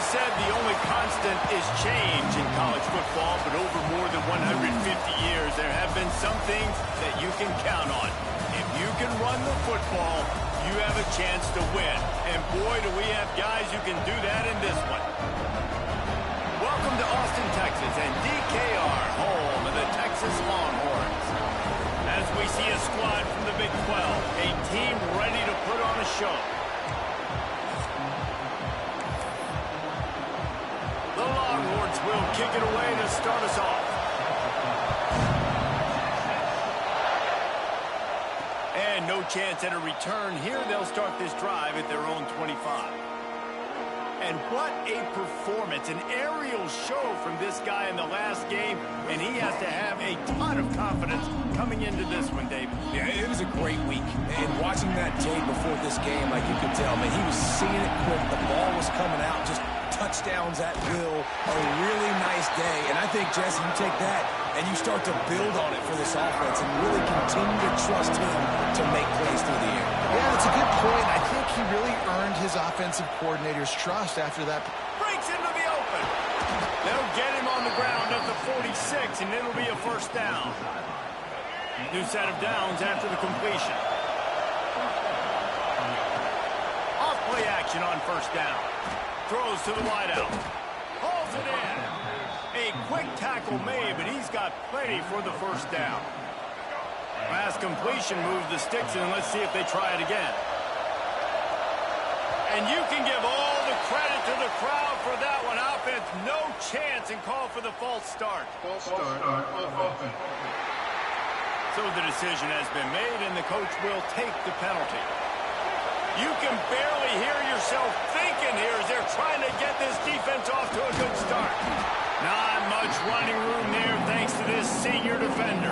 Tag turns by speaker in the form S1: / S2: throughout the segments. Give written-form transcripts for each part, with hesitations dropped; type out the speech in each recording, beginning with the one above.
S1: said the only constant is change in college football, but over more than 150 years, there have been some things that you can count on. If you can run the football, you have a chance to win. And boy, do we have guys who can do that in this one. Welcome to Austin, Texas, and DKR, home of the Texas Longhorns. As we see a squad from the Big 12, a team ready to put on a show. The Longhorns will kick it away to start us off. And no chance at a return here. They'll start this drive at their own 25. And what a performance, an aerial show from this guy in the last game, and he has to have a ton of confidence coming into this one, David.
S2: Yeah, it was a great week, and watching that tape before this game, like you could tell, man, he was seeing it quick, the ball was coming out, just touchdowns at will, a really nice day, and I think, Jesse, you take that and you start to build on it for this offense and really continue to trust him to make plays through the air.
S3: Yeah, that's a good point. I think he really earned his offensive coordinator's trust after that.
S1: Breaks into the open. They'll get him on the ground at the 46, and it'll be a first down. New set of downs after the completion. Off play action on first down. Throws to the wideout. Hauls it in. A quick tackle made, but he's got plenty for the first down. Pass completion moves the sticks in. Let's see if they try it again. And you can give all the credit to the crowd for that one. Offense, no chance, and call for the false start.
S4: False start on offense.
S1: So the decision has been made, and the coach will take the penalty. You can barely hear yourself thinking here as they're trying to get this defense off to a good start. Not much running room there thanks to this senior defender.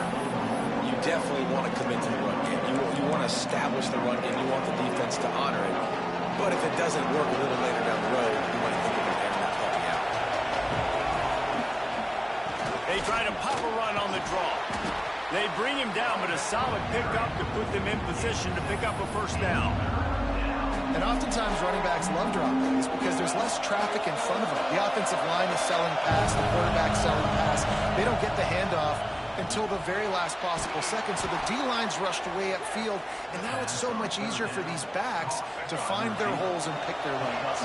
S2: You definitely want to commit to the run game. You want to establish the run game. You want the defense to honor it. But if it doesn't work a little later down the road, you might think of having that puppy out.
S1: They try to pop a run on the draw. They bring him down, but a solid pickup to put them in position to pick up a first down.
S3: And oftentimes running backs love drop plays because there's less traffic in front of them. The offensive line is selling pass, the quarterback selling pass. They don't get the handoff until the very last possible second. So the D-line's rushed away upfield, and now it's so much easier for these backs to find their holes and pick their lanes.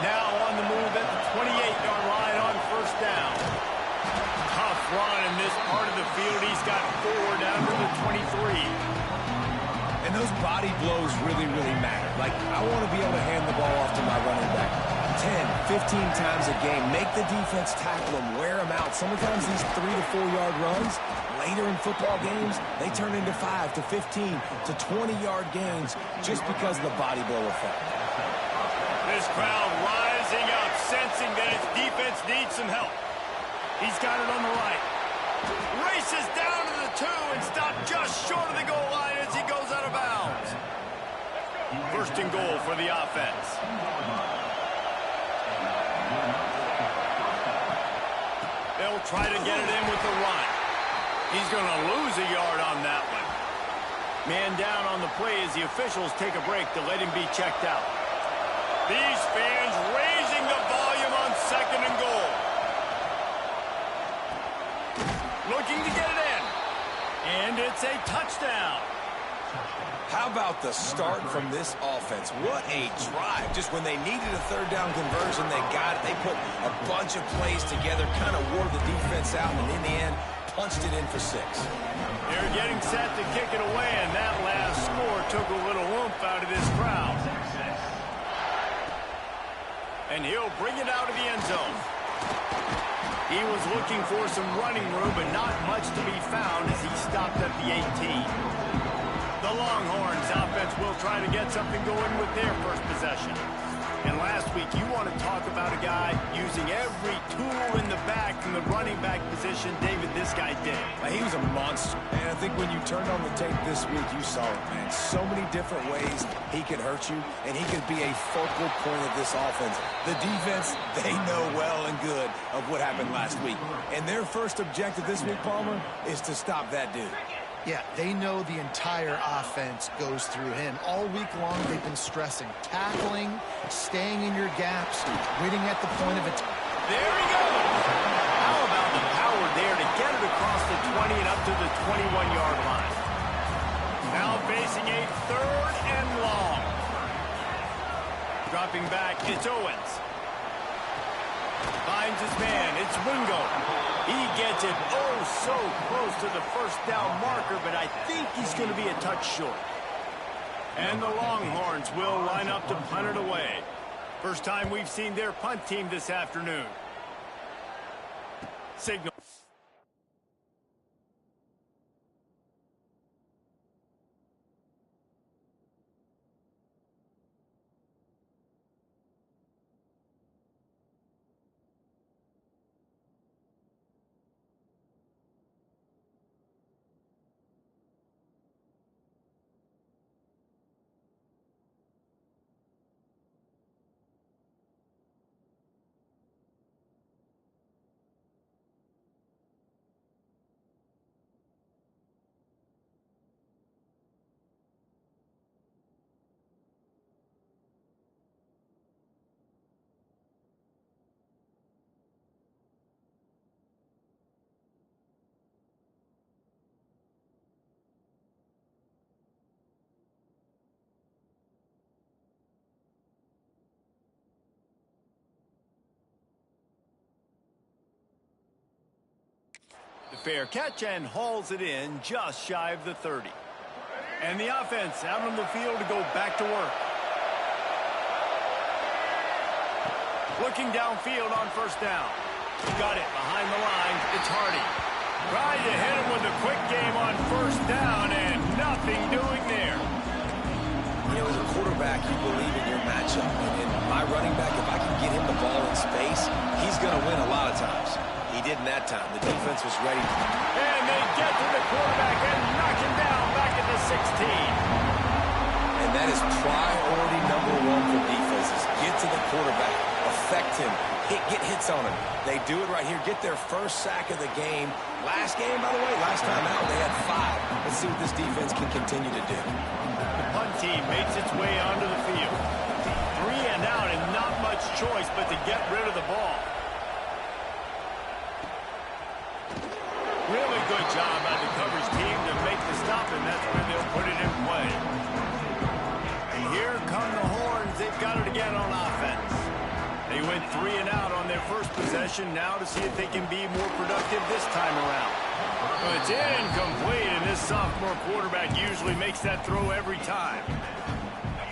S1: Now on the move at the 28-yard line on first down. Tough run in this part of the field. He's got 4 down to the 23.
S2: And those body blows really, really matter. Like, I want to be able to hand the ball off to my running back 10, 15 times a game. Make the defense tackle them, wear them out. Sometimes these 3 to 4 yard runs, later in football games, they turn into 5 to 15 to 20-yard gains just because of the body blow effect.
S1: This crowd rising up, sensing that its defense needs some help. He's got it on the right. Races down to the 2 and stopped just short of the goal line as he goes out of bounds. First and goal for the offense. They'll try to get it in with the run. He's going to lose a yard on that one. Man down on the play as the officials take a break to let him be checked out. These fans raising the volume on second and goal. Looking to get it in. And it's a touchdown.
S2: How about the start from this offense? What a drive. Just when they needed a third down conversion, they got it. They put a bunch of plays together, kind of wore the defense out, and in the end, punched it in for 6.
S1: They're getting set to kick it away, and that last score took a little oomph out of this crowd. And he'll bring it out of the end zone. He was looking for some running room, but not much to be found as he stopped at the 18. The Longhorns offense will try to get something going with their first possession. And last week, you want to talk about a guy using every tool in the back from the running back position. David, this guy did.
S2: He was a monster. And I think when you turned on the tape this week, you saw it, man. So many different ways he could hurt you, and he could be a focal point of this offense. The defense, they know well and good of what happened last week. And their first objective this week, Palmer, is to stop that dude.
S3: Yeah, they know the entire offense goes through him. All week long, they've been stressing tackling, staying in your gaps, waiting at the point of attack.
S1: There he goes. How about the power there to get it across the 20 and up to the 21-yard line? Now facing a 3rd and long. Dropping back, it's Owens. Finds his man, it's Wingo. He gets it so close to the first down marker, but I think he's going to be a touch short. And the Longhorns will line up to punt it away. First time we've seen their punt team this afternoon. Signal. The fair catch and hauls it in just shy of the 30. And the offense out on the field to go back to work. Looking downfield on first down. Got it behind the line. It's Hardy. Trying to hit him with a quick game on first down and nothing doing there.
S2: You know, as a quarterback, you believe in your matchup. And my running back, if I can get him the ball in space, he's going to win a lot of times. He didn't that time. The defense was ready.
S1: And they get to the quarterback and knock him down back at the 16.
S2: And that is priority number 1 for defenses. Get to the quarterback. Affect him. Get hits on him. They do it right here. Get their first sack of the game. Last game, by the way, last time out, they had 5. Let's see what this defense can continue to do.
S1: The punt team makes its way onto the field. 3 and out and not much choice but to get rid of the ball. Really good job by the coverage team to make the stop, and that's where they'll put it in play. And here come the Horns. They've got it again on offense. They went 3 and out on their first possession. Now to see if they can be more productive this time around. Well, it's incomplete, and this sophomore quarterback usually makes that throw every time.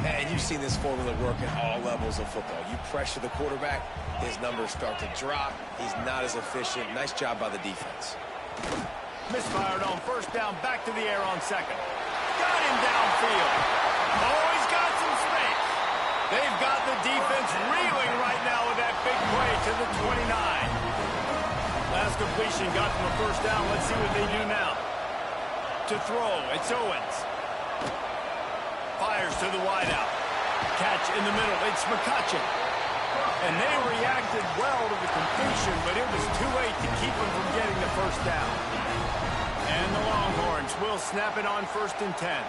S2: And you've seen this formula work at all levels of football. You pressure the quarterback, his numbers start to drop. He's not as efficient. Nice job by the defense.
S1: Misfired on first down, back to the air on second. Got him downfield. Oh, he's got some space. They've got the defense reeling right now with that big play to the 29. Last completion got them a first down. Let's see what they do now. To throw, it's Owens. Fires to the wideout. Catch in the middle, it's McCutcheon. And they reacted well to the completion, but it was too late to keep them from getting the first down. And the Longhorns will snap it on 1st and 10.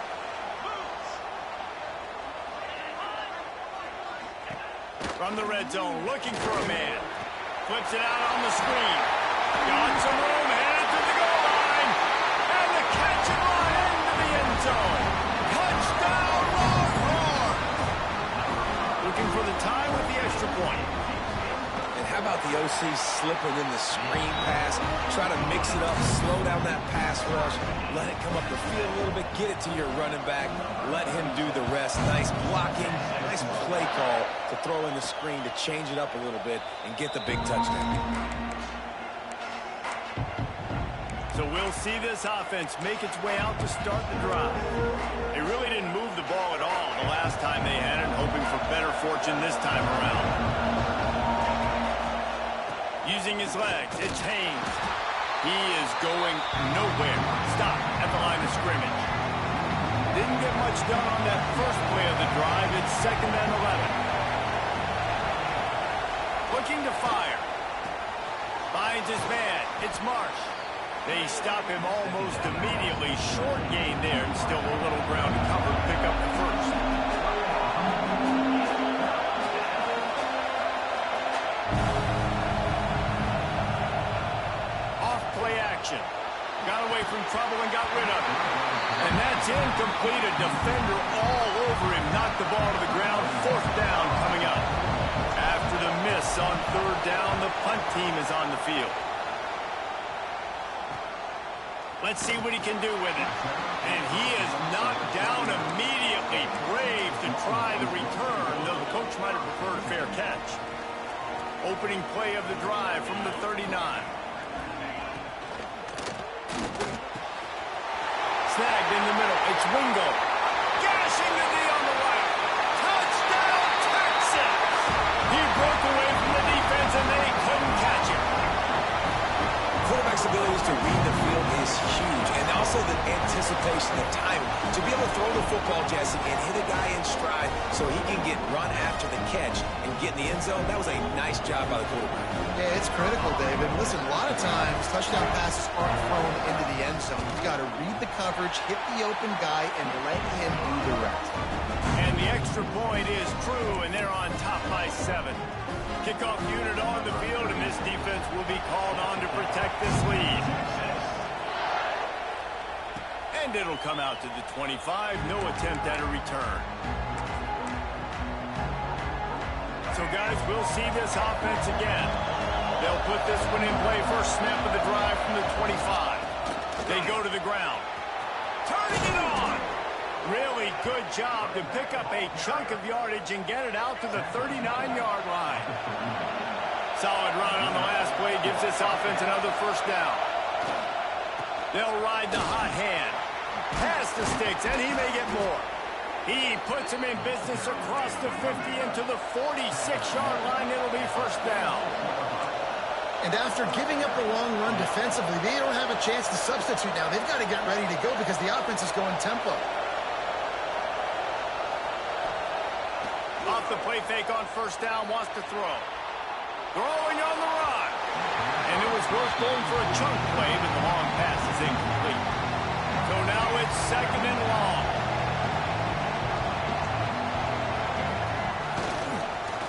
S1: From the red zone, looking for a man. Flips it out on the screen. Got some room, headed to the goal line. And the catch and run into the end zone. Touchdown, Longhorns! Looking for the tie with the extra point.
S2: And how about the OC slipping in the screen pass? Try to mix it up, slow down that pass rush, let it come up the field a little bit, get it to your running back, let him do the rest. Nice blocking, nice play call to throw in the screen to change it up a little bit and get the big touchdown.
S1: So we'll see this offense make its way out to start the drive. They really didn't move the ball at all the last time they had it, hoping for better fortune this time around. Using his legs, it's Haynes. He is going nowhere. Stop at the line of scrimmage. Didn't get much done on that first play of the drive. It's 2nd and 11. Looking to fire. Finds his man. It's Marsh. They stop him almost immediately. Short gain there, and still a little ground to cover to pick up the first. Off play action. Got away from trouble and got rid of it. And that's incomplete. A defender all over him. Knocked the ball to the ground. Fourth down coming up. After the miss on third down, the punt team is on the field. Let's see what he can do with it. And he is knocked down immediately. Brave to try the return, though the coach might have preferred a fair catch. Opening play of the drive from the 39. Snagged in the middle. It's Wingo. Gashing the knee on the right. Touchdown, Texas! He broke away from the defense, and they couldn't catch him.
S2: Quarterback's abilities to read the field is huge, and also the anticipation, the timing. To be able to throw the football, Jesse, and hit a guy in stride so he can get run after the catch and get in the end zone, that was a nice job by the quarterback.
S3: Yeah, it's critical, David. Listen, a lot of times, touchdown passes aren't thrown into the end zone. You've got to read the coverage, hit the open guy, and let him do the rest.
S1: And the extra point is true, and they're on top by 7. Kickoff unit on the field, and this defense will be called on to protect this lead. And it'll come out to the 25. No attempt at a return. So, guys, we'll see this offense again. They'll put this one in play. First snap of the drive from the 25. They go to the ground. Turning it on. Really good job to pick up a chunk of yardage and get it out to the 39-yard line. Solid run on the last play gives this offense another first down. They'll ride the hot hand. Pass the sticks, and he may get more. He puts him in business across the 50 into the 46-yard line. It'll be first down.
S3: And after giving up a long run defensively, they don't have a chance to substitute now. They've got to get ready to go because the offense is going tempo.
S1: Off the play fake on first down, wants to throw. Throwing on the run. And it was worth going for a chunk play, but the long pass is incomplete. So now it's second and long.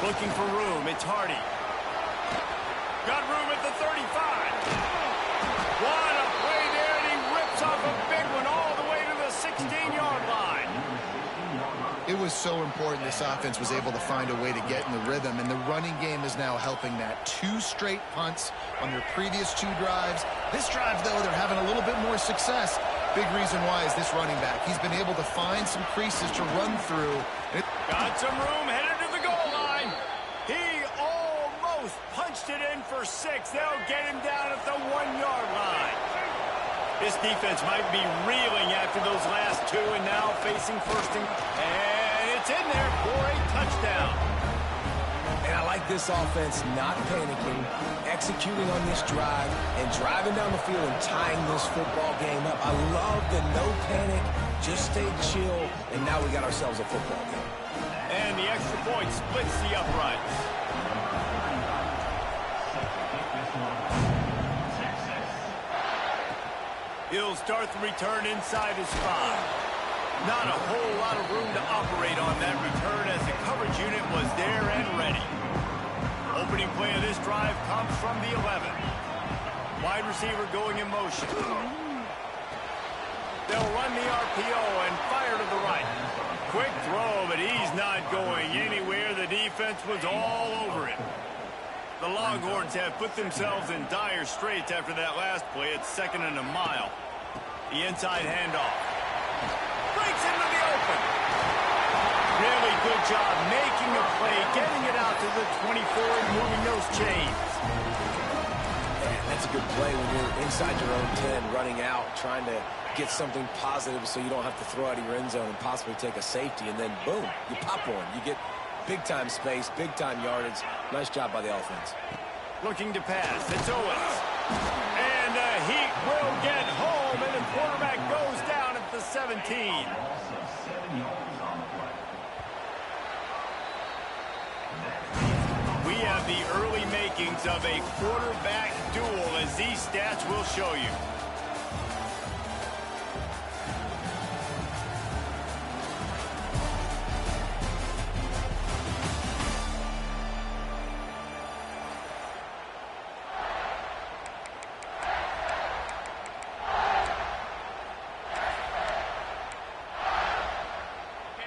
S1: Looking for room, it's Hardy. Got room at the 35. What a play there, and he rips off a big one all the way to the 16-yard line.
S3: It was so important this offense was able to find a way to get in the rhythm, and the running game is now helping that. 2 straight punts on their previous 2 drives. This drive, though, they're having a little bit more success. Big reason why is this running back. He's been able to find some creases to run through.
S1: Got some room, headed to the goal line. He almost punched it in for 6. They'll get him down at the 1-yard line. This defense might be reeling after those last 2 and now facing first and it's in there for a touchdown.
S2: And I like this offense not panicking, executing on this drive, and driving down the field and tying this football game up. I love the no panic, just stay chill, and now we got ourselves a football game.
S1: And the extra point splits the uprights. He'll start the return inside his 5. Not a whole lot of room to operate on that return as the coverage unit was there and ready. Opening play of this drive comes from the 11. Wide receiver going in motion. They'll run the RPO and fire to the right. Quick throw, but he's not going anywhere. The defense was all over him. The Longhorns have put themselves in dire straits after that last play. It's second and a mile. The inside handoff. Breaks into the open. Really good job making a play, getting it out to the 24 and moving those chains.
S2: Man, that's a good play when you're inside your own 10, running out, trying to get something positive so you don't have to throw out of your end zone and possibly take a safety, and then boom, you pop one. You get big-time space, big-time yardage. Nice job by the offense.
S1: Looking to pass. It's Owens. And he will get home, and the quarterback goes down at the 17. We have the early makings of a quarterback duel, as these stats will show you.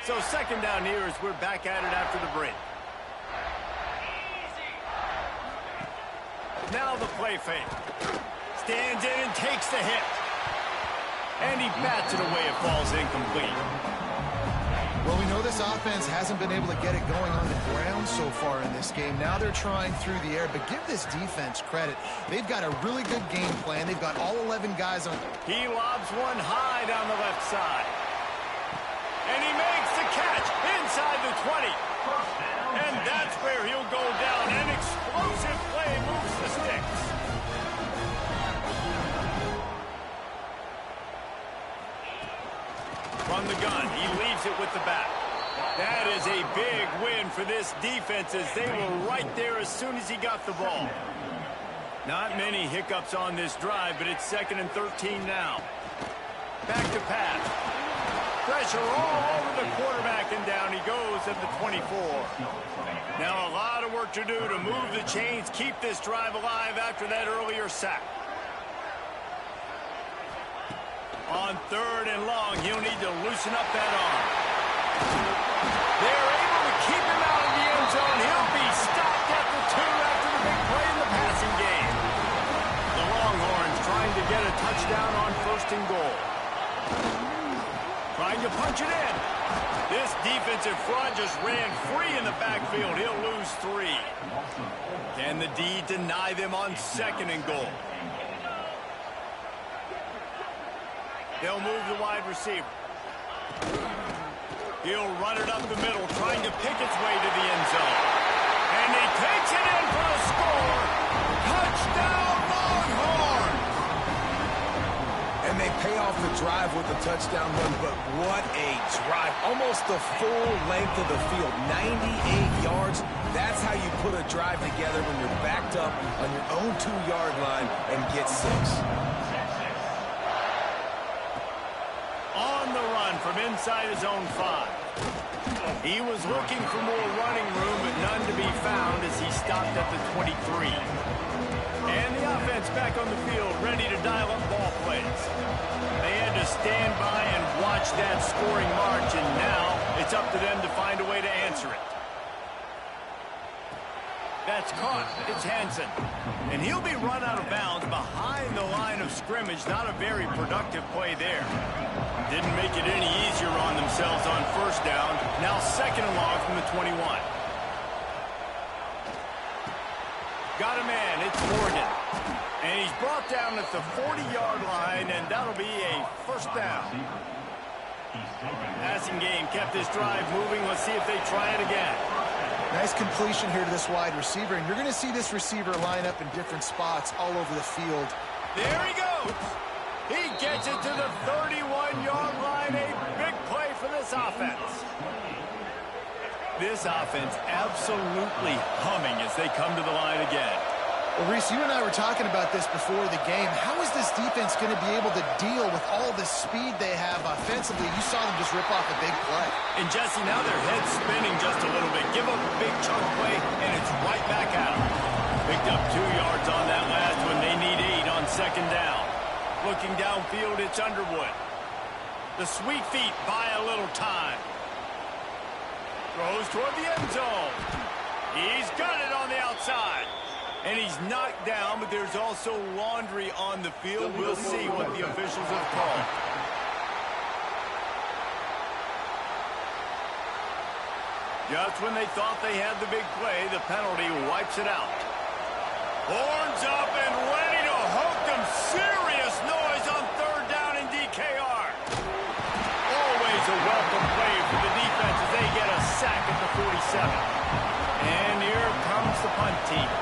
S1: So second down here as we're back at it after the break. Now the play fake. Stands in and takes the hit. And he bats it away. It falls incomplete.
S3: Well, we know this offense hasn't been able to get it going on the ground so far in this game. Now they're trying through the air, but give this defense credit. They've got a really good game plan. They've got all 11 guys on.
S1: He lobs one high down the left side. And he makes the catch inside the 20. And that's where he'll go down. An explosive play moves the sticks. From the gun, he leaves it with the back. That is a big win for this defense as they were right there as soon as he got the ball. Not many hiccups on this drive, but it's 2nd and 13 now. Back to pass. Pressure all over the quarterback, and down he goes at the 24. Now a lot of work to do to move the chains, keep this drive alive after that earlier sack. On 3rd and long, he'll need to loosen up that arm. They're able to keep him out of the end zone. He'll be stopped at the 2 after the big play in the passing game. The Longhorns trying to get a touchdown on 1st and goal. Trying to punch it in. This defensive front just ran free in the backfield. He'll lose 3. Can the D deny them on 2nd and goal? They'll move the wide receiver. He'll run it up the middle, trying to pick its way to the end zone. And he takes it in for a score. Touchdown, Longhorns!
S2: And they pay off the drive with a touchdown run, but what a drive. Almost the full length of the field, 98 yards. That's how you put a drive together when you're backed up on your own 2-yard line and get 6.
S1: On the run from inside his own 5. He was looking for more running room, but none to be found as he stopped at the 23. And the offense back on the field, ready to dial up ball plays. They had to stand by and watch that scoring march, and now it's up to them to find a way to answer it. That's caught. It's Hansen. And he'll be run out of bounds behind the line of scrimmage. Not a very productive play there. Didn't make it any easier on themselves on 1st down. Now 2nd and long from the 21. Got a man. It's Morgan. And he's brought down at the 40-yard line, and that'll be a 1st down. Passing game kept this drive moving. Let's see if they try it again.
S3: Nice completion here to this wide receiver, and you're going to see this receiver line up in different spots all over the field.
S1: There he goes. He gets it to the 31-yard line. A big play for this offense. This offense absolutely humming as they come to the line again.
S3: Well, Reese, you and I were talking about this before the game. How is this defense going to be able to deal with all the speed they have offensively? You saw them just rip off a big play.
S1: And, Jesse, now their head's spinning just a little bit. Give up a big chunk play, and it's right back at them. Picked up 2 yards on that last one. They need 8 on 2nd down. Looking downfield, it's Underwood. The sweet feet buy a little time. Throws toward the end zone. He's got it on the outside. And he's knocked down, but there's also laundry on the field. We'll see what the officials have called. Just when they thought they had the big play, the penalty wipes it out. Horns up and ready to hook them. Serious noise on 3rd down in DKR. Always a welcome play for the defense as they get a sack at the 47. And here comes the punt team.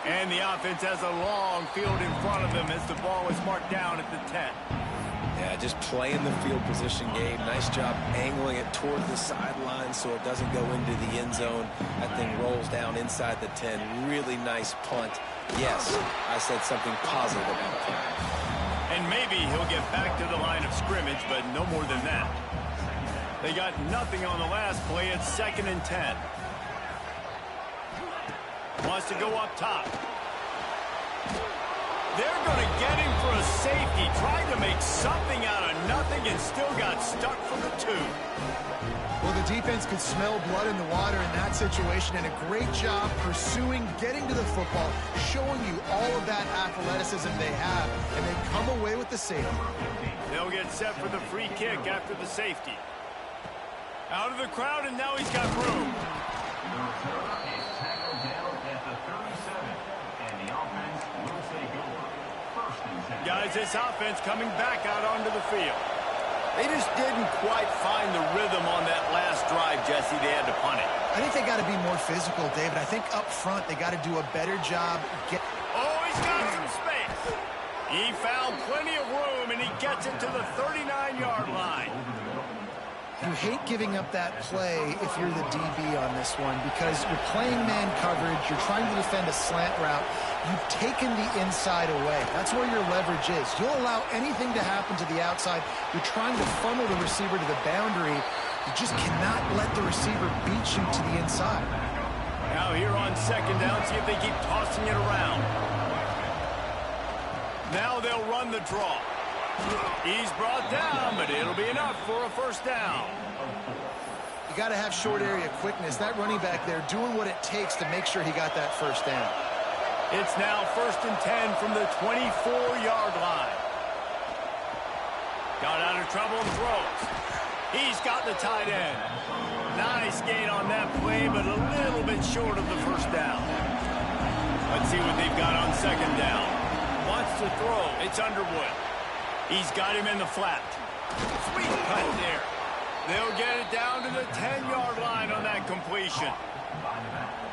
S1: And the offense has a long field in front of them as the ball is marked down at the 10.
S2: Yeah, just playing the field position game. Nice job angling it toward the sideline so it doesn't go into the end zone. That thing rolls down inside the 10. Really nice punt. Yes, I said something positive about that.
S1: And maybe he'll get back to the line of scrimmage, but no more than that. They got nothing on the last play. It's 2nd and 10. Wants to go up top. They're going to get him for a safety, trying to make something out of nothing and still got stuck for the 2.
S3: Well, the defense could smell blood in the water in that situation, and a great job pursuing, getting to the football, showing you all of that athleticism they have, and they come away with the safety.
S1: They'll get set for the free kick after the safety. Out of the crowd, and now he's got room. Guys, this offense coming back out onto the field. They just didn't quite find the rhythm on that last drive, Jesse. They had to punt it.
S3: I think they got to be more physical, David. I think up front they got to do a better job.
S1: Oh, he's got some space. He found plenty of room, and he gets it to the 39-yard line.
S3: You hate giving up that play if you're the DB on this one because you're playing man coverage, you're trying to defend a slant route. You've taken the inside away. That's where your leverage is. You'll allow anything to happen to the outside. You're trying to funnel the receiver to the boundary. You just cannot let the receiver beat you to the inside.
S1: Now here on second down, see if they keep tossing it around. Now they'll run the draw. He's brought down, but it'll be enough for a first down.
S3: You got to have short area quickness. That running back there doing what it takes to make sure he got that first down.
S1: It's now 1st and 10 from the 24-yard line. Got out of trouble and throws. He's got the tight end. Nice gain on that play, but a little bit short of the first down. Let's see what they've got on second down. Wants to throw. It's Underwood. He's got him in the flat. Sweet cut there. They'll get it down to the 10-yard line on that completion.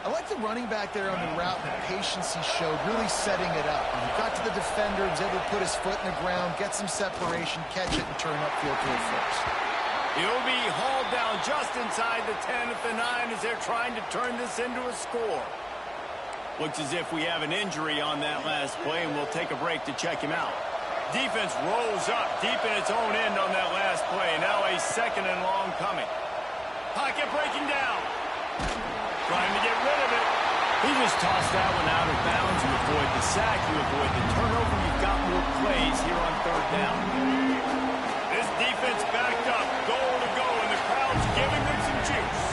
S3: I like the running back there on the route and the patience he showed, really setting it up. He got to the defender, was able to put his foot in the ground, get some separation, catch it, and turn upfield for a first.
S1: He'll be hauled down just inside the 10 at the 9 as they're trying to turn this into a score. Looks as if we have an injury on that last play, and we'll take a break to check him out. Defense rolls up deep in its own end on that last play. Now a 2nd and long coming. Pocket breaking down. Trying to get rid of it. He just tossed that one out of bounds. You avoid the sack, you avoid the turnover. You've got more plays here on 3rd down. This defense backed up, goal to go, and the crowd's giving them some juice.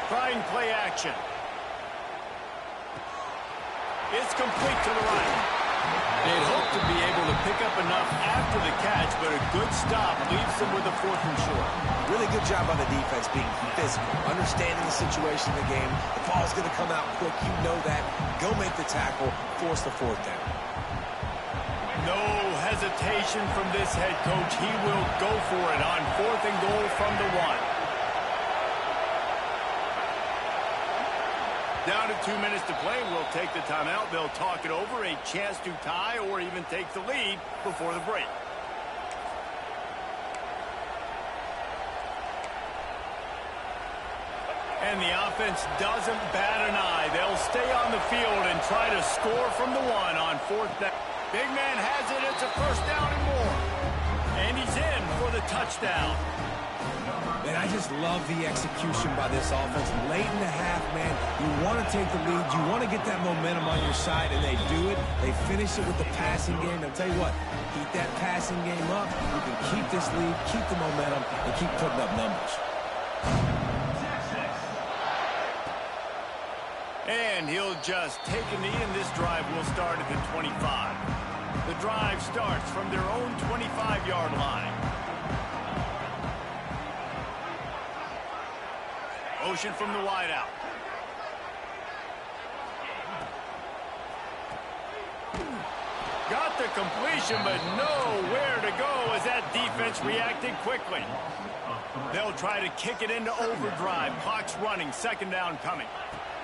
S1: Trying play action. It's complete to the right. They'd hope to be able to pick up enough after the catch, but a good stop leaves them with a 4th and short.
S2: Really good job on the defense being physical, understanding the situation in the game. The ball's going to come out quick. You know that. Go make the tackle, force the 4th down.
S1: No hesitation from this head coach. He will go for it on 4th and goal from the 1. Down to 2 minutes to play. We'll take the timeout. They'll talk it over. A chance to tie or even take the lead before the break. And the offense doesn't bat an eye. They'll stay on the field and try to score from the 1 on 4th down. Big man has it. It's a first down and more. And he's in for the touchdown.
S2: Man, I just love the execution by this offense. Late in the half, man, you want to take the lead. You want to get that momentum on your side, and they do it. They finish it with the passing game. I'll tell you what, keep that passing game up. You can keep this lead, keep the momentum, and keep putting up numbers.
S1: And he'll just take a knee, and this drive will start at the 25. The drive starts from their own 25-yard line. Motion from the wideout. Got the completion, but nowhere to go as that defense reacted quickly. They'll try to kick it into overdrive. Clock's running. 2nd down coming.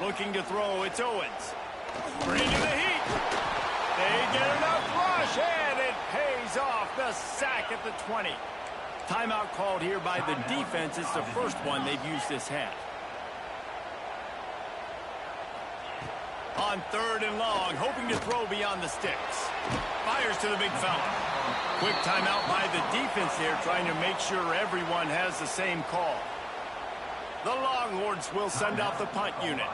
S1: Looking to throw. It's Owens. Bring to the heat. They get enough rush, and it pays off. The sack at the 20. Timeout called here by the defense. It's the first one they've used this half. On 3rd and long, hoping to throw beyond the sticks. Fires to the big fella. Quick timeout by the defense there, trying to make sure everyone has the same call. The Longhorns will send out the punt unit.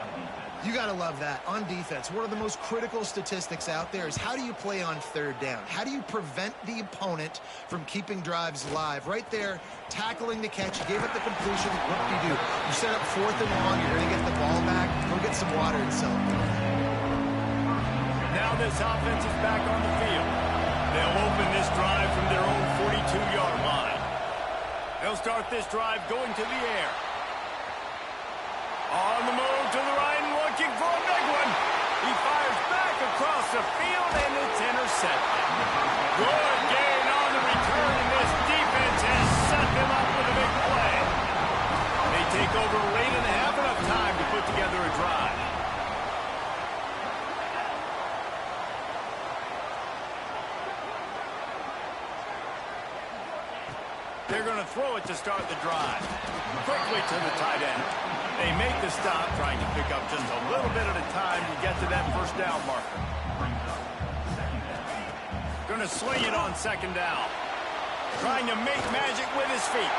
S3: You got to love that. On defense, one of the most critical statistics out there is how do you play on third down? How do you prevent the opponent from keeping drives alive? Right there, tackling the catch. You gave up the completion. What do? You set up 4th and long. You're going to get the ball back. Go get some water and celebrate.
S1: Now this offense is back on the field. They'll open this drive from their own 42-yard line. They'll start this drive going to the air. On the move to the right and looking for a big one. He fires back across the field, and it's intercepted. Good gain on the return, and this defense has set them up with a big play. They take over late and have enough time to put together a drive. They're going to throw it to start the drive. Quickly to the tight end. They make the stop, trying to pick up just a little bit at a time to get to that first down marker. Going to swing it on second down. Trying to make magic with his feet.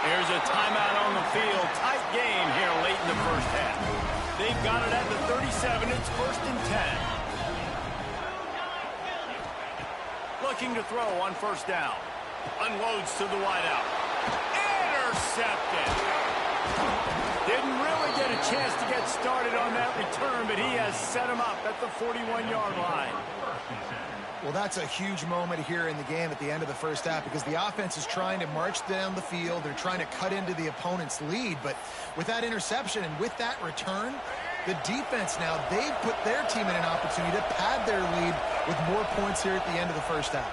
S1: Here's a timeout on the field. Tight game here late in the first half. They've got it at the 37. It's 1st and 10. Looking to throw on first down. Unloads to the wideout. Intercepted. Didn't really get a chance to get started on that return, but he has set him up at the 41-yard line.
S3: Well, that's a huge moment here in the game at the end of the first half because the offense is trying to march down the field. They're trying to cut into the opponent's lead, but with that interception and with that return, the defense now, they've put their team in an opportunity to pad their lead with more points here at the end of the first half.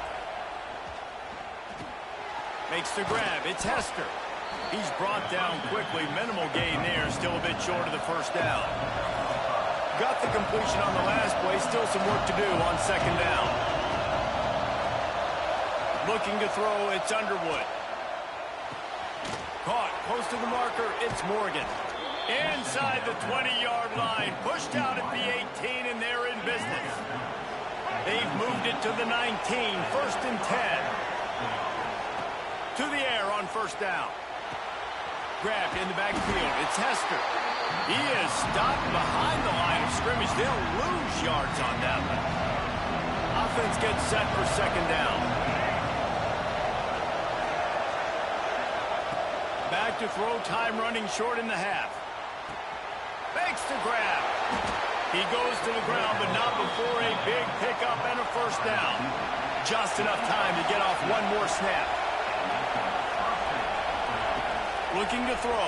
S1: Makes the grab. It's Hester. He's brought down quickly. Minimal gain there. Still a bit short of the first down. Got the completion on the last play. Still some work to do on second down. Looking to throw. It's Underwood. Caught. Close to the marker. It's Morgan. Inside the 20-yard line. Pushed out at the 18, and they're in business. They've moved it to the 19. 1st and 10. To the air on first down. Grabbed in the backfield. It's Hester. He is stopped behind the line of scrimmage. They'll lose yards on that one. Offense gets set for second down. Back to throw. Time running short in the half. Makes the grab. He goes to the ground, but not before a big pickup and a first down. Just enough time to get off one more snap. Looking to throw.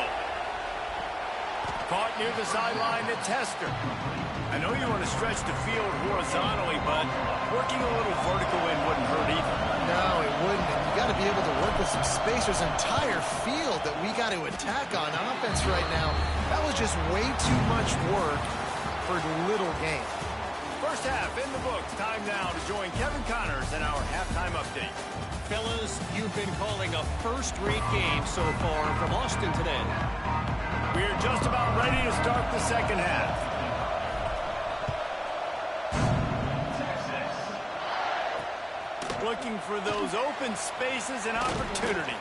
S1: Caught near the sideline. It's Hester. I know you want to stretch the field horizontally, but working a little vertical in wouldn't hurt either.
S3: No, it wouldn't. And you got to be able to work with some space. There's an entire field that we got to attack on offense right now. That was just way too much work for little gain.
S1: First half in the books. Time now to join Kevin Connors in our halftime update.
S5: Fellas, you've been calling a first-rate game so far from Austin today.
S1: We're just about ready to start the second half. Looking for those open spaces and opportunity.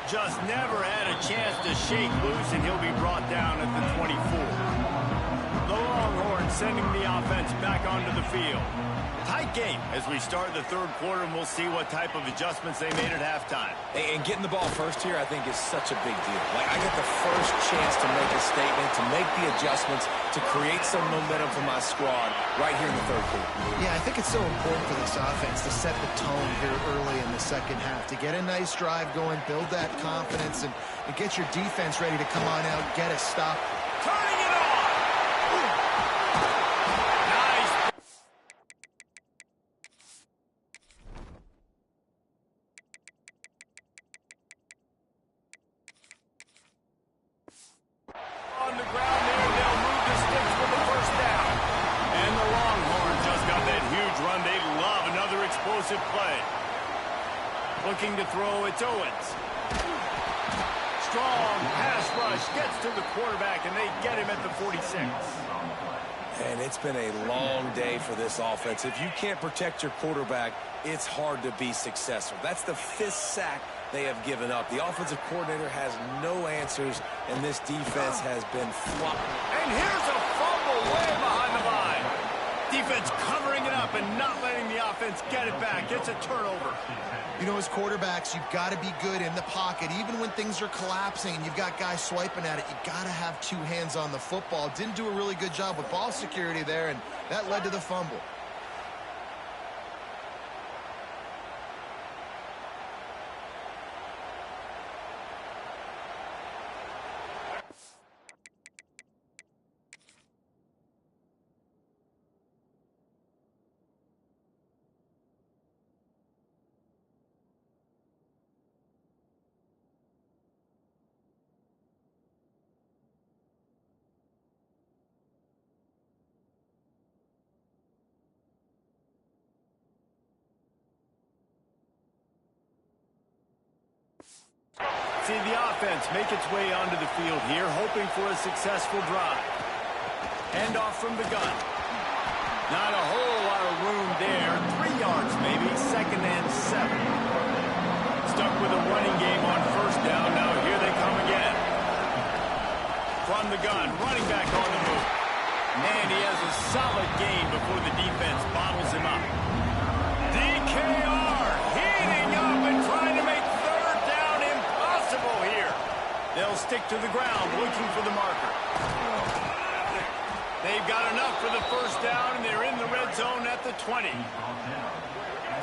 S1: Just never had a chance to shake loose, and he'll be brought down at the 24. The Longhorns sending the offense back onto the field. Tight game as we start the third quarter, and we'll see what type of adjustments they made at halftime.
S2: And getting the ball first here, I think, is such a big deal. Like, I get the first chance to make a statement, to make the adjustments, to create some momentum for my squad right here in the third quarter.
S3: Yeah, I think it's so important for this offense to set the tone here early in the second half, to get a nice drive going, build that confidence, and get your defense ready to come on out, get a stop.
S1: Turning it on! Nice. On the ground there, they'll move the sticks for the first down. And the Longhorns just got that huge run. They love another explosive play. Looking to throw, it's Owens. Strong pass rush, gets to the quarterback, and they get him at the 46.
S2: And it's been a long day for this offense. If you can't protect your quarterback, it's hard to be successful. That's the 5th sack they have given up. The offensive coordinator has no answers, and this defense has been flopping.
S1: And here's a fumble. way behind the line. Defense covering it up and not letting the offense get it back. It's a turnover.
S3: You know, as quarterbacks, you've got to be good in the pocket. Even when things are collapsing and you've got guys swiping at it, you've got to have two hands on the football. Didn't do a really good job with ball security there, and that led to the fumble.
S1: See the offense make its way onto the field here, hoping for a successful drive. Handoff from the gun. Not a whole lot of room there. 3 yards maybe, 2nd and 7. Stuck with a running game on 1st down. Now here they come again. From the gun, running back on the move. And he has a solid gain before the defense bottles him up. DKR heating up and trying to make here. They'll stick to the ground looking for the marker. They've got enough for the 1st down, and they're in the red zone at the 20.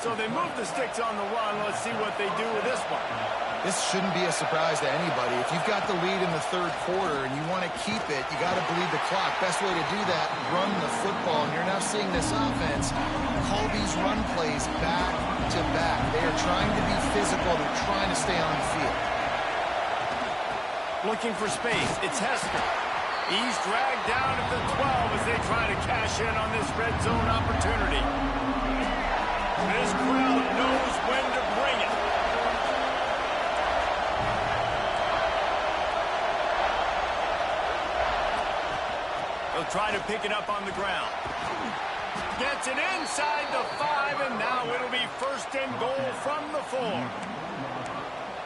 S1: So they move the sticks on the run. Let's see what they do with this one.
S3: This shouldn't be a surprise to anybody. If you've got the lead in the 3rd quarter and you want to keep it, you got to bleed the clock. Best way to do that, run the football. And you're now seeing this offense call these run plays back to back. They are trying to be physical. They're trying to stay on the field.
S1: Looking for space. It's Hester. He's dragged down at the 12 as they try to cash in on this red zone opportunity. This crowd knows when to bring it. They'll try to pick it up on the ground. Gets it inside the 5, and now it'll be 1st and goal from the 4.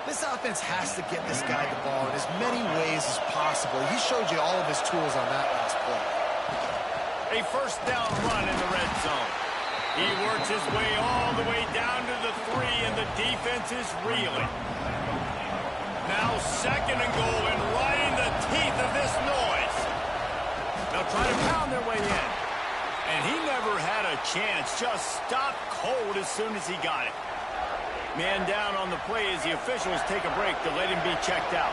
S3: This offense has to get this guy the ball in as many ways as possible. He showed you all of his tools on that last play.
S1: A 1st down run in the red zone. He works his way all the way down to the 3, and the defense is reeling. Now 2nd and goal, and right in the teeth of this noise. They'll try to pound their way in. And he never had a chance. Just stopped cold as soon as he got it. Man down on the play as the officials take a break to let him be checked out.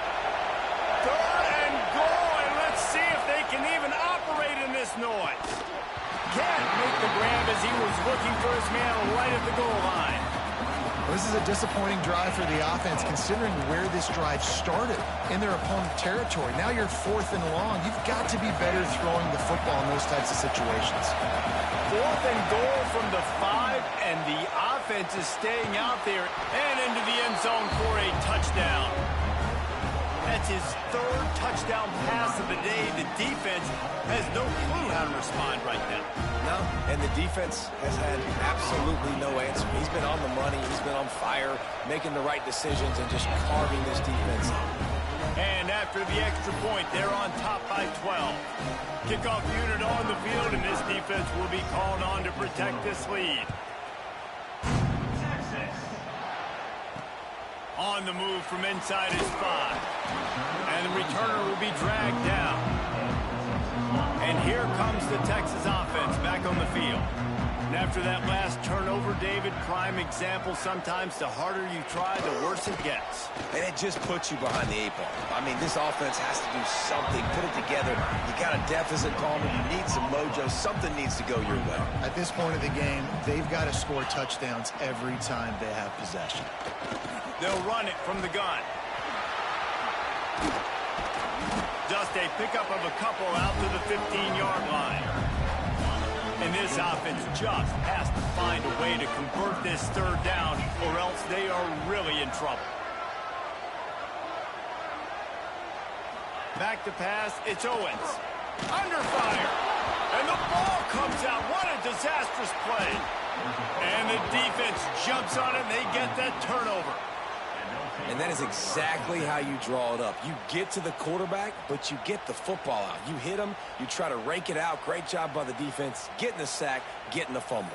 S1: 3rd and goal, and let's see if they can even operate in this noise. Can't make the grab as he was looking for his man right at the goal line.
S3: Well, this is a disappointing drive for the offense considering where this drive started in their opponent territory. Now you're 4th and long. You've got to be better throwing the football in those types of situations.
S1: 4th and goal from the 5, and the offense is staying out there and into the end zone for a touchdown. That's his 3rd touchdown pass of the day. The defense has no clue how to respond right now.
S2: No, and the defense has had absolutely no answer. He's been on the money. He's been on fire, making the right decisions and just carving this defense up.
S1: And after the extra point, they're on top by 12. Kickoff unit on the field, and this defense will be called on to protect this lead. On the move from inside his 5. And the returner will be dragged down. And here comes the Texas offense back on the field. And after that last turnover, David, prime example, sometimes the harder you try, the worse it gets.
S2: And it just puts you behind the 8 ball. I mean, this offense has to do something, put it together. You got a deficit, Palmer. You need some mojo. Something needs to go your way.
S3: At this point of the game, they've got to score touchdowns every time they have possession.
S1: They'll run it from the gun. Just a pickup of a couple out to the 15-yard line. And this offense just has to find a way to convert this 3rd down, or else they are really in trouble. Back to pass, it's Owens. Under fire. And the ball comes out. What a disastrous play. And the defense jumps on it, and they get that turnover.
S2: And that is exactly how you draw it up. You get to the quarterback, but you get the football out. You hit him, you try to rake it out. Great job by the defense, getting the sack, getting the fumble.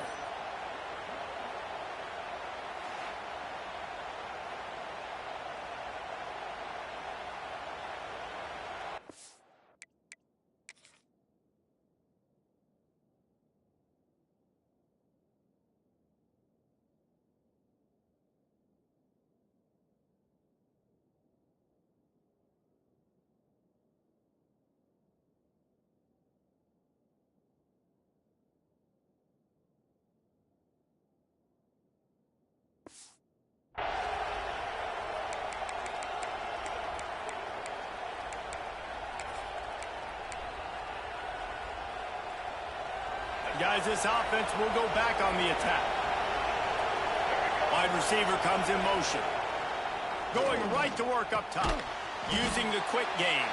S1: Guys, this offense will go back on the attack. Wide receiver comes in motion. Going right to work up top. Using the quick game.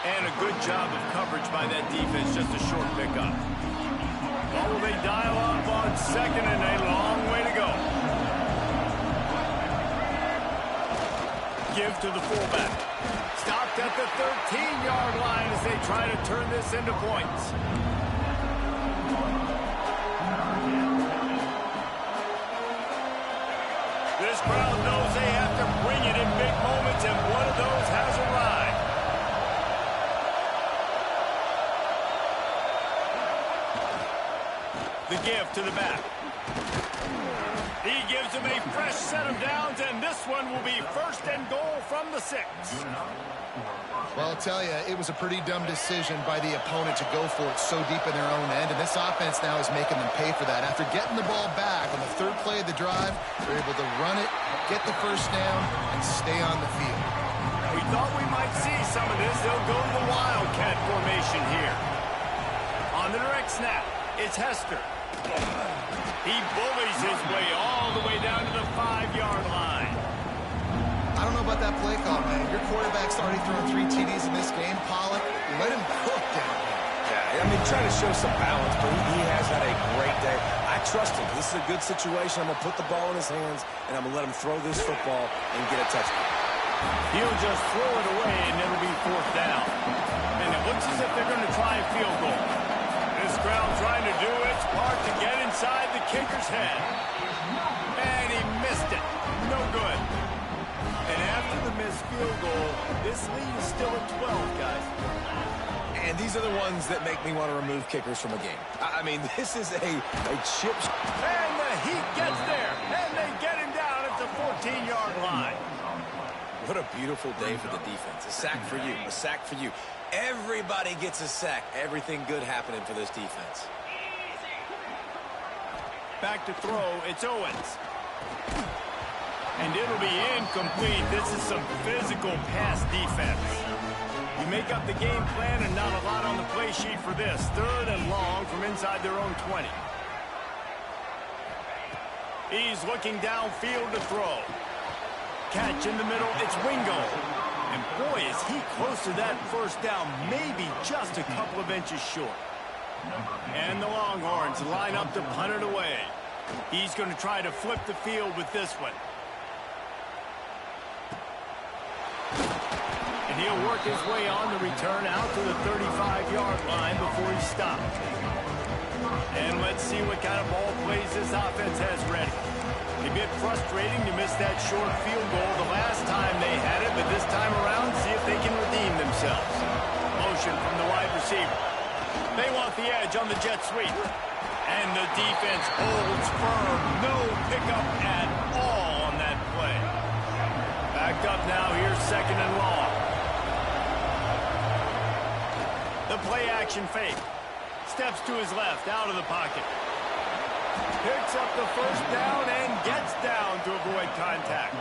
S1: And a good job of coverage by that defense. Just a short pickup. Well, will they dial up on second and a long way to go. Give to the fullback. Stopped at the 13-yard line as they try to turn this into points. This crowd knows they have to bring it in big moments, and one of those has arrived. The give to the back. He gives him a fresh set of downs, and this one will be first and goal from the 6.
S3: Well, I'll tell you, it was a pretty dumb decision by the opponent to go for it so deep in their own end, and this offense now is making them pay for that. After getting the ball back on the third play of the drive, they're able to run it, get the first down, and stay on the field.
S1: We thought we might see some of this. They'll go to the Wildcat formation here. On the direct snap, it's Hester. He bullies his way all the way down to the 5-yard line.
S3: I don't know about that play call, man. Your quarterback's already thrown 3 TDs in this game. Pollock, let him cook down here.
S2: Yeah, I mean, trying to show some balance, but he has had a great day. I trust him. This is a good situation. I'm going to put the ball in his hands, and I'm going to let him throw this football and get a touchdown.
S1: He'll just throw it away, and it'll be 4th down. And it looks as if they're going to try a field goal. This crowd trying to do its part to get inside the kicker's head. And he missed it. No good. And after the missed field goal, this lead is still at 12, guys.
S2: And these are the ones that make me want to remove kickers from a game. I mean, this is a chip.
S1: And the Heat gets there. And they get him down at the 14-yard line.
S2: What a beautiful day for the defense. A sack for you. A sack for you. Everybody gets a sack. Everything good happening for this defense.
S1: Back to throw. It's Owens. And it'll be incomplete. This is some physical pass defense. You make up the game plan and not a lot on the play sheet for this. 3rd and long from inside their own 20. He's looking downfield to throw. Catch in the middle. It's Wingo. And boy, is he close to that first down. Maybe just a couple of inches short. And the Longhorns line up to punt it away. He's going to try to flip the field with this one. And he'll work his way on the return out to the 35-yard line before he stops. And let's see what kind of ball plays this offense has ready. A bit frustrating to miss that short field goal the last time they had it, but this time around, see if they can redeem themselves. Motion from the wide receiver. They want the edge on the jet sweep. And the defense holds firm. No pickup at all on that play. Backed up now, here's 2nd and long. The play action fake. Steps to his left, out of the pocket. Picks up the first down and gets down to avoid contact.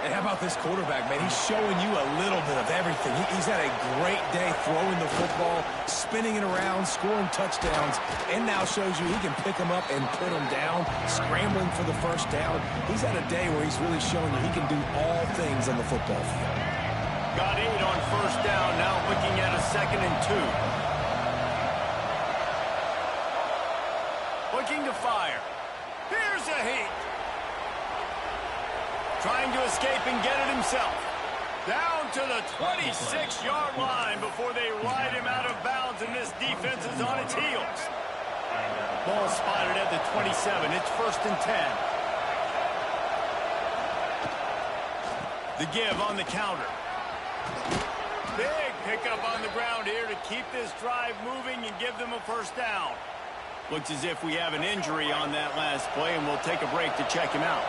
S2: And how about this quarterback, man? He's showing you a little bit of everything. He's had a great day throwing the football, spinning it around, scoring touchdowns, and now shows you he can pick them up and put them down, scrambling for the first down. He's had a day where he's really showing you he can do all things on the football field.
S1: Got 8 on first down, now looking at a 2nd and 2. Looking to fire. Here's a Heat. Trying to escape and get it himself. Down to the 26-yard line before they ride him out of bounds, and this defense is on its heels. Ball spotted at the 27. It's 1st and 10. The give on the counter. Big pickup on the ground here to keep this drive moving and give them a 1st down. Looks as if we have an injury on that last play, and we'll take a break to check him out.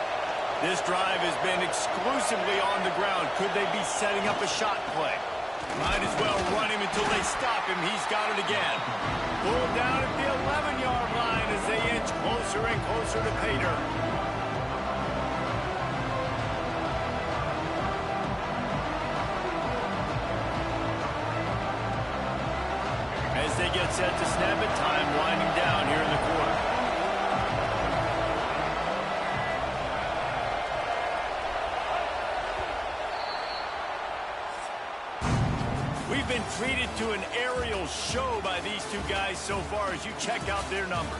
S1: This drive has been exclusively on the ground. Could they be setting up a shot play? Might as well run him until they stop him. He's got it again. Pulled down at the 11-yard line as they inch closer and closer to pay dirt. As they get set to snap it, time winding down here in the quarter. We've been treated to an aerial show by these two guys so far as you check out their numbers.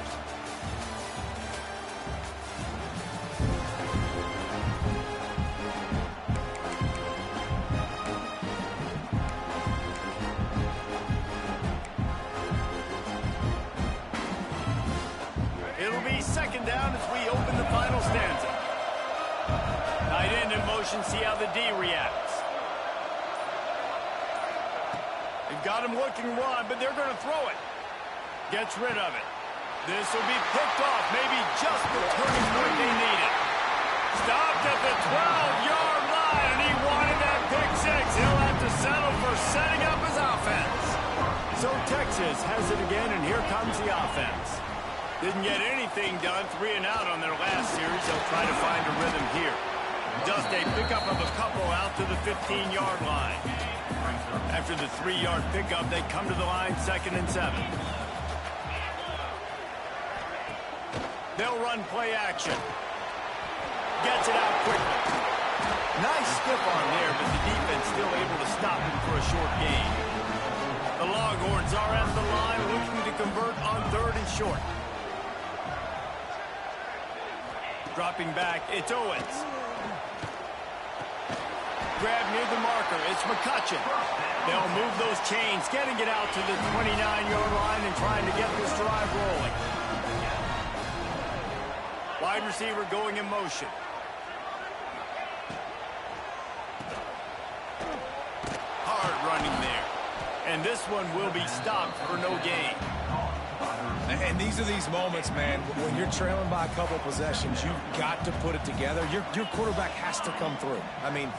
S1: It'll be 2nd down as we open the final stanza. Tight end in motion, see how the D reacts. They've got him looking run, but they're going to throw it. Gets rid of it. This will be picked off, maybe just the turning point they needed. Stopped at the 12-yard line, and he wanted that pick 6. He'll have to settle for setting up his offense. So Texas has it again, and here comes the offense. Didn't get anything done, 3 and out on their last series. They'll try to find a rhythm here. Just a pickup of a couple out to the 15-yard line. After the 3-yard pickup, they come to the line 2nd and 7. They'll run play action. Gets it out quickly. Nice stiff arm there, but the defense still able to stop him for a short gain. The Longhorns are at the line looking to convert on 3rd and short. Dropping back, it's Owens. Grab near the marker, it's McCutcheon. They'll move those chains, getting it out to the 29-yard line and trying to get this drive rolling. Wide receiver going in motion. Hard running there. And this one will be stopped for no gain.
S2: And these are these moments, man, when you're trailing by a couple possessions, you've got to put it together. Your quarterback has to come through. I mean,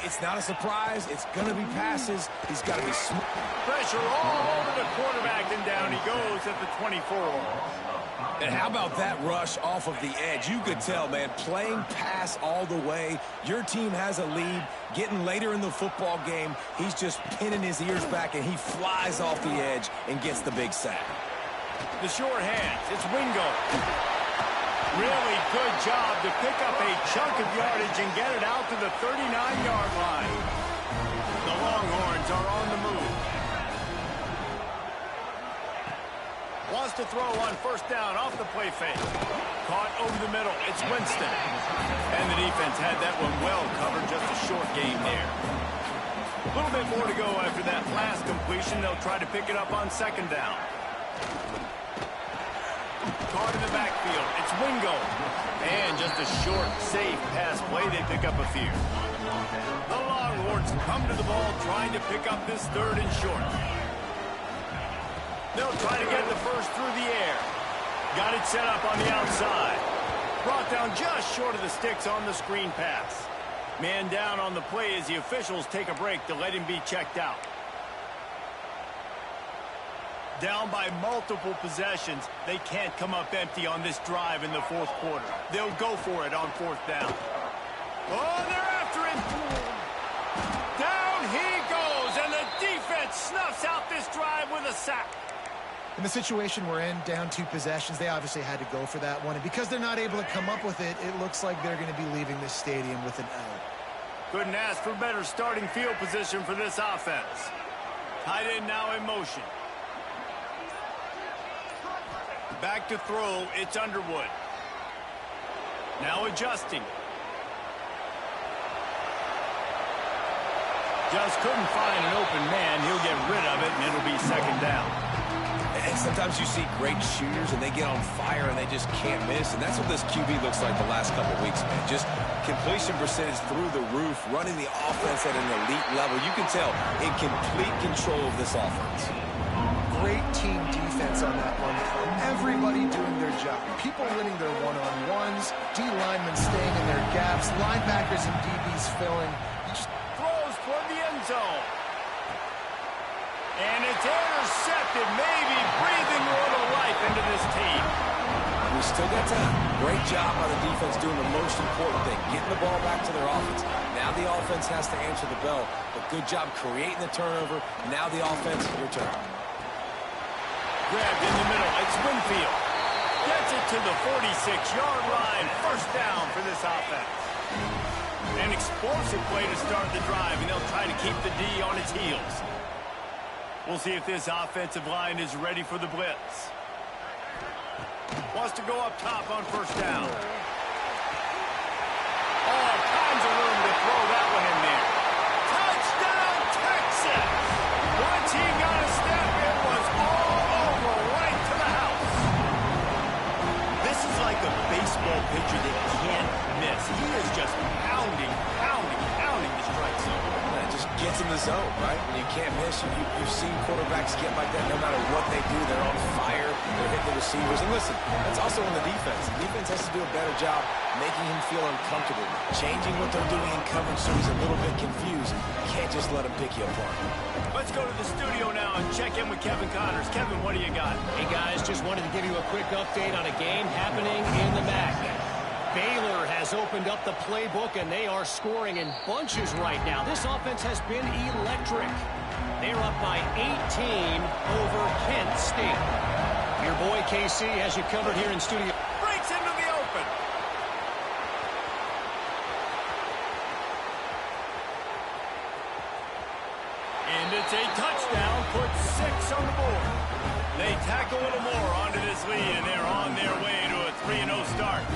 S2: it's not a surprise. It's going to be passes. He's got to be smooth.
S1: Pressure all over the quarterback, and down he goes at the 24.
S2: And how about that rush off of the edge? You could tell, man, playing pass all the way. Your team has a lead. Getting later in the football game, he's just pinning his ears back, and he flies off the edge and gets the big sack.
S1: The short hands, it's Wingo. Really good job to pick up a chunk of yardage and get it out to the 39-yard line. The Longhorns are on the move. Wants to throw on 1st down off the play fake. Caught over the middle, it's Winston. And the defense had that one well covered, just a short game there. A little bit more to go after that last completion. They'll try to pick it up on 2nd down. Caught in the backfield. It's Wingo. And just a short, safe pass play. They pick up a few. The Longhorns come to the ball trying to pick up this 3rd and short. They'll try to get the first through the air. Got it set up on the outside. Brought down just short of the sticks on the screen pass. Man down on the play as the officials take a break to let him be checked out. Down by multiple possessions, they can't come up empty on this drive in the 4th quarter. They'll go for it on 4th down. Oh, they're after him. Down he goes, and the defense snuffs out this drive with a sack.
S3: In the situation we're in, down 2 possessions, they obviously had to go for that one. And because they're not able to come up with it, it looks like they're going to be leaving this stadium with an L.
S1: Couldn't ask for better starting field position for this offense. Tight end now in motion. Back to throw, it's Underwood. Now adjusting. just couldn't find an open man. He'll get rid of it, and it'll be second down.
S2: And sometimes you see great shooters, and they get on fire, and they just can't miss. And that's what this QB looks like the last couple weeks, man. Just completion percentage through the roof, running the offense at an elite level. You can tell in complete control of this offense.
S3: Great team defense on that one. Everybody doing their job. People winning their one-on-ones, D linemen staying in their gaps, linebackers and DBs filling.
S1: Throws toward the end zone. And it's intercepted, maybe breathing a little life into this team.
S2: We still got time. Great job by the defense doing the most important thing, getting the ball back to their offense. Now the offense has to answer the bell, but good job creating the turnover. Now the offense, your turn.
S1: Grabbed in the middle, it's Winfield. Gets it to the 46-yard line. First down for this offense. An explosive play to start the drive, and they'll try to keep the D on its heels. We'll see if this offensive line is ready for the blitz. Wants to go up top on first down. All kinds of room to throw that one in there. Touchdown, Texas! Once he got a step, it was all over, right to the house. This is like a baseball pitcher that can't miss. He is just pounding the strike zone.
S2: It just gets in the zone, right? When you can't miss, you've seen quarterbacks get like that no matter what they do. They're on fire. They're hitting the receivers. And listen, that's also on the defense. The defense has to do a better job making him feel uncomfortable, changing what they're doing in coverage so he's a little bit confused. You can't just let him pick you apart.
S1: Let's go to the studio now and check in with Kevin Connors. Kevin, what do you got?
S5: Hey, guys, just wanted to give you a quick update on a game happening in the MAC. Baylor has opened up the playbook, and they are scoring in bunches right now. This offense has been electric. They're up by 18 over Kent State. Your boy KC has you covered here in studio.
S1: Breaks into the open. And it's a touchdown, puts 6 on the board. They tack a little more onto this lead, and they're on their way to a 3-0 start.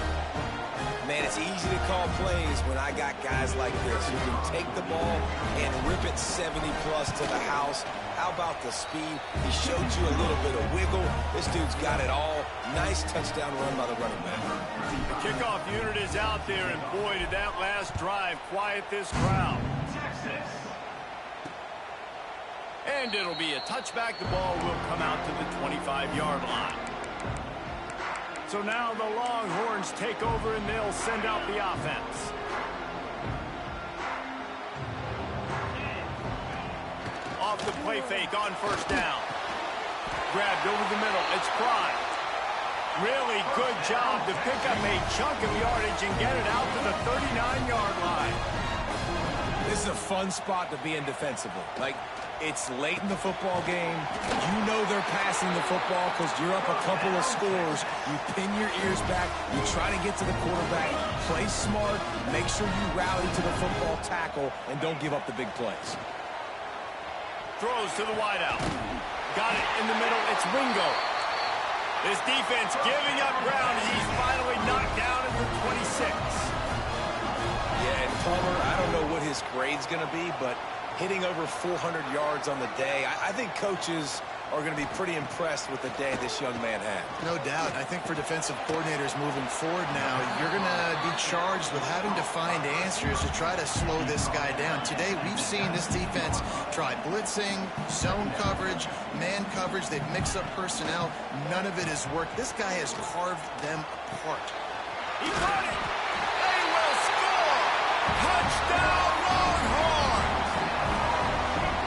S2: Man, it's easy to call plays when I got guys like this who can take the ball and rip it 70-plus to the house. How about the speed? He showed you a little bit of wiggle. This dude's got it all. Nice touchdown run by the running back.
S1: The kickoff unit is out there, and boy, did that last drive quiet this crowd. And it'll be a touchback. The ball will come out to the 25-yard line. So now the Longhorns take over, and they'll send out the offense. Off the play fake on first down. Grabbed over the middle. It's Prime. Really good job to pick up a chunk of yardage and get it out to the 39-yard line.
S2: This is a fun spot to be in defensively. Like, it's late in the football game. You know they're passing the football because you're up a couple of scores. You pin your ears back. You try to get to the quarterback. Play smart. Make sure you rally to the football tackle and don't give up the big plays.
S1: Throws to the wideout. Got it in the middle. It's Wingo. This defense giving up ground as he's finally knocked down at the 26.
S2: Yeah, and Palmer, I don't know what his grade's going to be, but hitting over 400 yards on the day, I think coaches are going to be pretty impressed with the day this young man had.
S3: No doubt. I think for defensive coordinators moving forward now, you're going to be charged with having to find answers to try to slow this guy down. Today, we've seen this defense try blitzing, zone coverage, man coverage. They've mixed up personnel. None of it has worked. This guy has carved them apart.
S1: He caught it. They will score. Touchdown, Longhorns.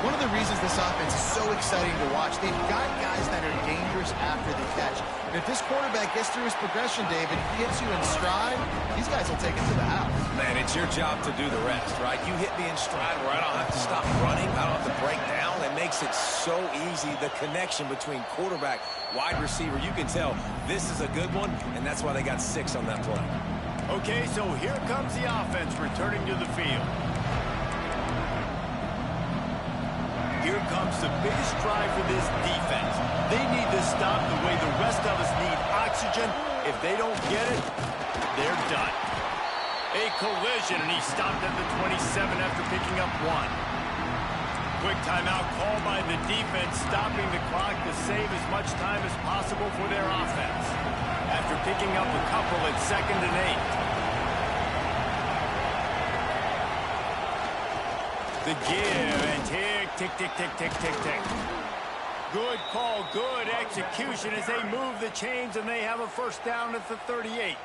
S3: One of the reasons this offense is so exciting to watch, they've got guys that are dangerous after the catch. And if this quarterback gets through his progression, David, gets you in stride, these guys will take it to the house.
S2: Man, it's your job to do the rest, right? You hit me in stride where I don't have to stop running. I don't have to break down. It makes it so easy, the connection between quarterback, wide receiver. You can tell this is a good one, and that's why they got 6 on that play.
S1: Okay, so here comes the offense returning to the field. Here comes the biggest drive for this defense. They need to stop the way the rest of us need oxygen. If they don't get it, they're done. A collision, and he stopped at the 27 after picking up 1. Quick timeout called by the defense, stopping the clock to save as much time as possible for their offense. After picking up a couple at 2nd and 8. The give and tick, tick, tick, tick, tick, tick, tick. Good call, good execution as they move the chains and they have a first down at the 38.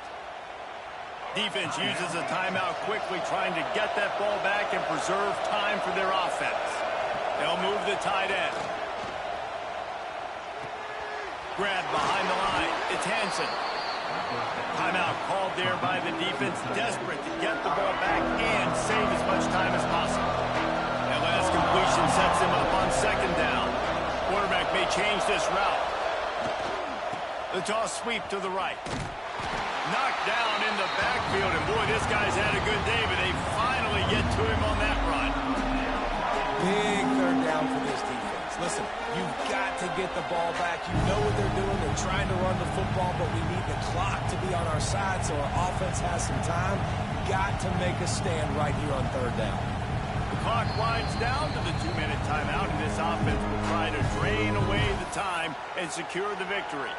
S1: Defense uses a timeout quickly, trying to get that ball back and preserve time for their offense. They'll move the tight end. Grab behind the line. It's Hansen. Timeout called there by the defense, desperate to get the ball back and save as much time as possible. That last completion sets him up on 2nd down. Quarterback may change this route. The toss sweep to the right. Knocked down in the backfield, and boy, this guy's had a good day, but they finally get to him on that run.
S2: Big 3rd down for this defense. Listen, you've got to get the ball back. You know what they're doing. They're trying to run the football, but we need the clock to be on our side so our offense has some time. Got to make a stand right here on 3rd down.
S1: The clock winds down to the 2-minute timeout, and this offense will try to drain away the time and secure the victory.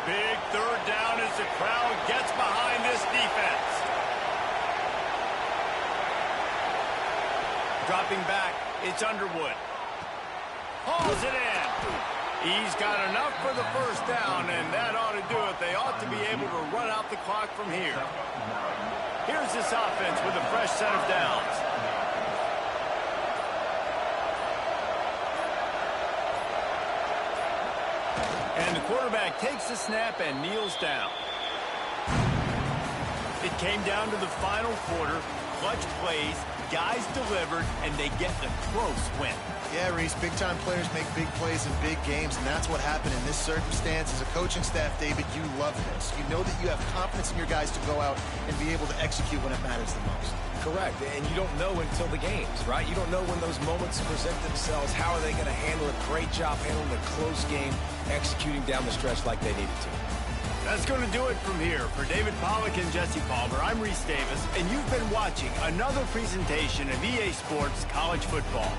S1: Big 3rd down as the crowd gets behind this defense. Dropping back, it's Underwood. Hauls it in. He's got enough for the first down, and that ought to do it. They ought to be able to run out the clock from here. Here's this offense with a fresh set of downs. And the quarterback takes the snap and kneels down. It came down to the final quarter. Clutch plays, guys delivered, and they get the close win.
S3: Yeah, Reese, big-time players make big plays in big games, and that's what happened in this circumstance. As a coaching staff, David, you love this. You know that you have confidence in your guys to go out and be able to execute when it matters the most.
S2: Correct, and you don't know until the games, right? You don't know when those moments present themselves. How are they going to handle it? Great job handling a close game, executing down the stretch like they needed to.
S1: That's going to do it from here. For David Pollack and Jesse Palmer, I'm Reese Davis, and you've been watching another presentation of EA Sports College Football.